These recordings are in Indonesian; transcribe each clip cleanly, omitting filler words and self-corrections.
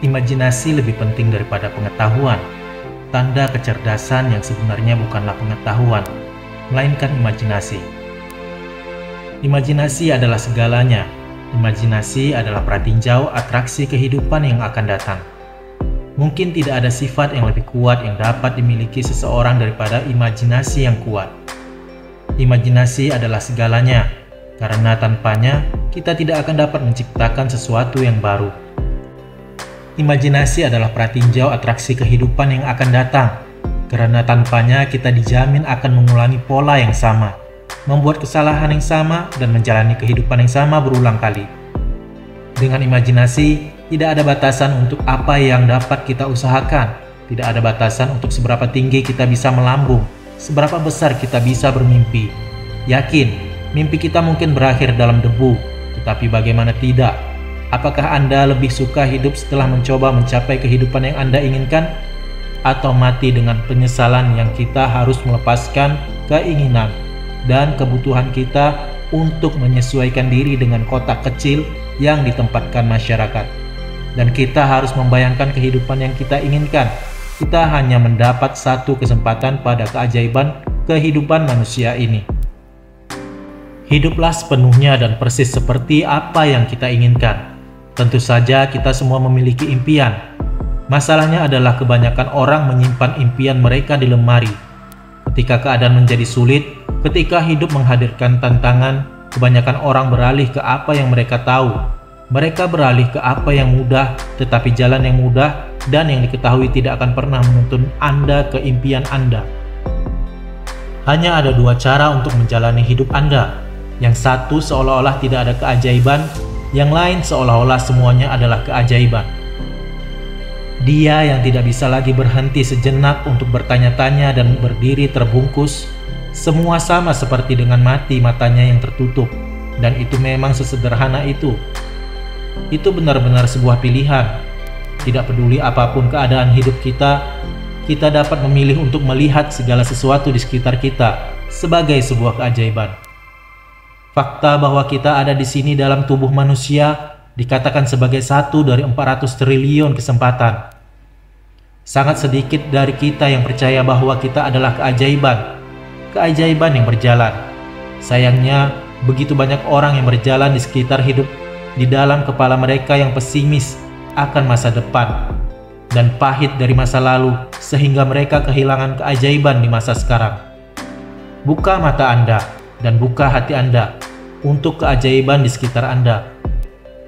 Imajinasi lebih penting daripada pengetahuan. Tanda kecerdasan yang sebenarnya bukanlah pengetahuan, melainkan imajinasi. Imajinasi adalah segalanya. Imajinasi adalah pratinjau atraksi kehidupan yang akan datang. Mungkin tidak ada sifat yang lebih kuat yang dapat dimiliki seseorang daripada imajinasi yang kuat. Imajinasi adalah segalanya, karena tanpanya kita tidak akan dapat menciptakan sesuatu yang baru. Imajinasi adalah pratinjau atraksi kehidupan yang akan datang, karena tanpanya kita dijamin akan mengulangi pola yang sama, membuat kesalahan yang sama, dan menjalani kehidupan yang sama berulang kali. Dengan imajinasi, tidak ada batasan untuk apa yang dapat kita usahakan, tidak ada batasan untuk seberapa tinggi kita bisa melambung, seberapa besar kita bisa bermimpi. Yakin, mimpi kita mungkin berakhir dalam debu, tetapi bagaimana tidak? Apakah Anda lebih suka hidup setelah mencoba mencapai kehidupan yang Anda inginkan? Atau mati dengan penyesalan yang kita harus melepaskan keinginan dan kebutuhan kita untuk menyesuaikan diri dengan kotak kecil yang ditempatkan masyarakat? Dan kita harus membayangkan kehidupan yang kita inginkan. Kita hanya mendapat satu kesempatan pada keajaiban kehidupan manusia ini. Hiduplah sepenuhnya dan persis seperti apa yang kita inginkan. Tentu saja kita semua memiliki impian. Masalahnya adalah kebanyakan orang menyimpan impian mereka di lemari. Ketika keadaan menjadi sulit, ketika hidup menghadirkan tantangan, kebanyakan orang beralih ke apa yang mereka tahu. Mereka beralih ke apa yang mudah, tetapi jalan yang mudah dan yang diketahui tidak akan pernah menuntun Anda ke impian Anda. Hanya ada dua cara untuk menjalani hidup Anda. Yang satu seolah-olah tidak ada keajaiban, yang lain seolah-olah semuanya adalah keajaiban. Dia yang tidak bisa lagi berhenti sejenak untuk bertanya-tanya dan berdiri terbungkus, semua sama seperti dengan mati matanya yang tertutup, dan itu memang sesederhana itu. Itu benar-benar sebuah pilihan. Tidak peduli apapun keadaan hidup kita dapat memilih untuk melihat segala sesuatu di sekitar kita sebagai sebuah keajaiban. Fakta bahwa kita ada di sini dalam tubuh manusia dikatakan sebagai satu dari 400 triliun kesempatan. Sangat sedikit dari kita yang percaya bahwa kita adalah keajaiban. Keajaiban yang berjalan. Sayangnya, begitu banyak orang yang berjalan di sekitar hidup di dalam kepala mereka yang pesimis akan masa depan dan pahit dari masa lalu sehingga mereka kehilangan keajaiban di masa sekarang. Buka mata Anda dan buka hati Anda untuk keajaiban di sekitar Anda.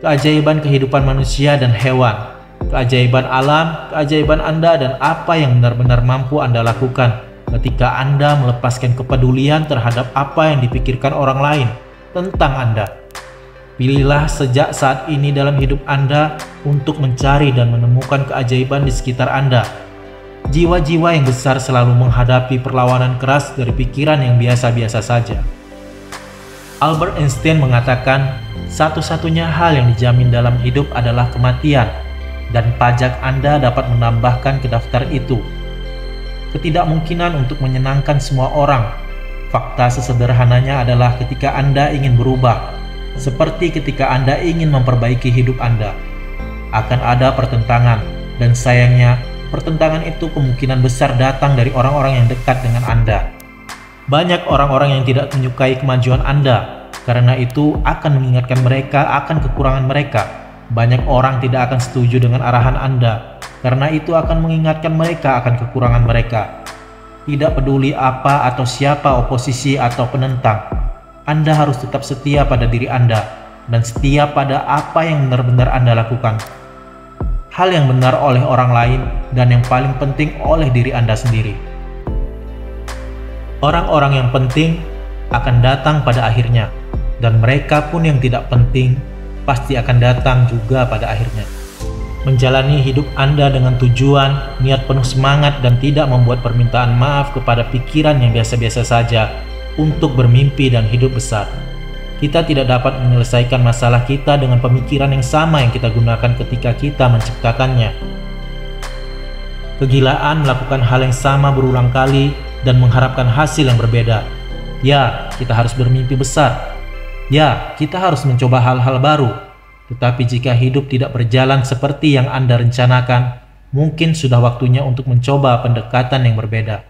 Keajaiban kehidupan manusia dan hewan, keajaiban alam, keajaiban Anda dan apa yang benar-benar mampu Anda lakukan ketika Anda melepaskan kepedulian terhadap apa yang dipikirkan orang lain tentang Anda. Pilihlah sejak saat ini dalam hidup Anda untuk mencari dan menemukan keajaiban di sekitar Anda. Jiwa-jiwa yang besar selalu menghadapi perlawanan keras dari pikiran yang biasa-biasa saja. Albert Einstein mengatakan, satu-satunya hal yang dijamin dalam hidup adalah kematian, dan pajak Anda dapat menambahkan ke daftar itu. Ketidakmungkinan untuk menyenangkan semua orang. Fakta sesederhananya adalah ketika Anda ingin berubah, seperti ketika Anda ingin memperbaiki hidup Anda, akan ada pertentangan, dan sayangnya, pertentangan itu kemungkinan besar datang dari orang-orang yang dekat dengan Anda. Banyak orang-orang yang tidak menyukai kemajuan Anda, karena itu akan mengingatkan mereka akan kekurangan mereka. Banyak orang tidak akan setuju dengan arahan Anda, karena itu akan mengingatkan mereka akan kekurangan mereka. Tidak peduli apa atau siapa oposisi atau penentang, Anda harus tetap setia pada diri Anda, dan setia pada apa yang benar-benar Anda lakukan. Hal yang benar oleh orang lain, dan yang paling penting oleh diri Anda sendiri. Orang-orang yang penting akan datang pada akhirnya, dan mereka pun yang tidak penting pasti akan datang juga pada akhirnya. Menjalani hidup Anda dengan tujuan, niat penuh semangat, dan tidak membuat permintaan maaf kepada pikiran yang biasa-biasa saja untuk bermimpi dan hidup besar. Kita tidak dapat menyelesaikan masalah kita dengan pemikiran yang sama yang kita gunakan ketika kita menciptakannya. Kegilaan melakukan hal yang sama berulang kali dan mengharapkan hasil yang berbeda. Ya, kita harus bermimpi besar. Ya, kita harus mencoba hal-hal baru. Tetapi jika hidup tidak berjalan seperti yang Anda rencanakan, mungkin sudah waktunya untuk mencoba pendekatan yang berbeda.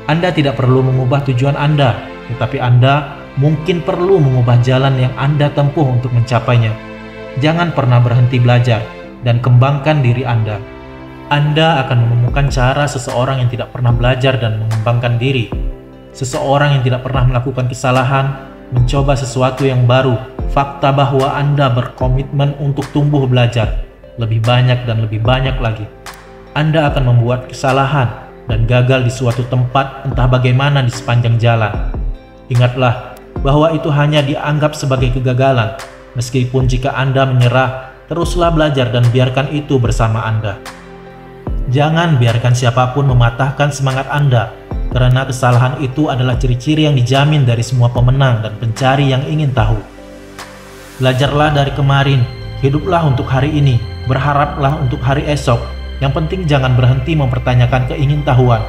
Anda tidak perlu mengubah tujuan Anda, tetapi Anda mungkin perlu mengubah jalan yang Anda tempuh untuk mencapainya. Jangan pernah berhenti belajar dan kembangkan diri Anda. Anda akan menemukan cara seseorang yang tidak pernah belajar dan mengembangkan diri. Seseorang yang tidak pernah melakukan kesalahan, mencoba sesuatu yang baru, fakta bahwa Anda berkomitmen untuk tumbuh belajar, lebih banyak dan lebih banyak lagi. Anda akan membuat kesalahan dan gagal di suatu tempat entah bagaimana di sepanjang jalan. Ingatlah bahwa itu hanya dianggap sebagai kegagalan. Meskipun jika Anda menyerah, teruslah belajar dan biarkan itu bersama Anda. Jangan biarkan siapapun mematahkan semangat Anda, karena kesalahan itu adalah ciri-ciri yang dijamin dari semua pemenang dan pencari yang ingin tahu. Belajarlah dari kemarin, hiduplah untuk hari ini, berharaplah untuk hari esok. Yang penting jangan berhenti mempertanyakan keingintahuan.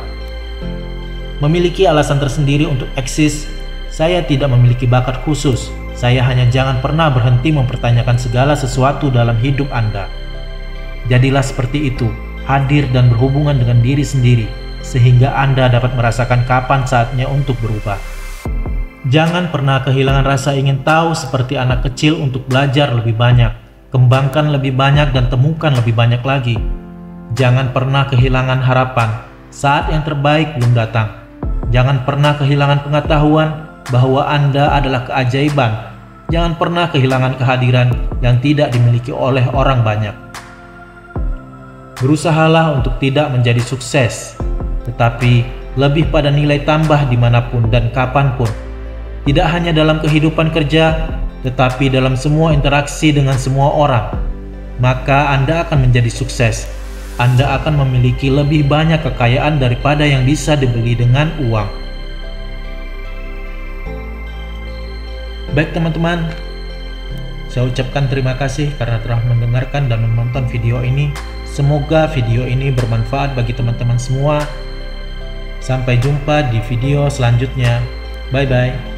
Memiliki alasan tersendiri untuk eksis. Saya tidak memiliki bakat khusus. Saya hanya jangan pernah berhenti mempertanyakan segala sesuatu dalam hidup Anda. Jadilah seperti itu, hadir dan berhubungan dengan diri sendiri, sehingga Anda dapat merasakan kapan saatnya untuk berubah. Jangan pernah kehilangan rasa ingin tahu seperti anak kecil untuk belajar lebih banyak, kembangkan lebih banyak dan temukan lebih banyak lagi. Jangan pernah kehilangan harapan saat yang terbaik belum datang. Jangan pernah kehilangan pengetahuan bahwa Anda adalah keajaiban. Jangan pernah kehilangan kehadiran yang tidak dimiliki oleh orang banyak. Berusahalah untuk tidak menjadi sukses, tetapi lebih pada nilai tambah dimanapun dan kapanpun. Tidak hanya dalam kehidupan kerja, tetapi dalam semua interaksi dengan semua orang. Maka Anda akan menjadi sukses. Anda akan memiliki lebih banyak kekayaan daripada yang bisa dibeli dengan uang. Baik teman-teman, saya ucapkan terima kasih karena telah mendengarkan dan menonton video ini. Semoga video ini bermanfaat bagi teman-teman semua. Sampai jumpa di video selanjutnya. Bye-bye.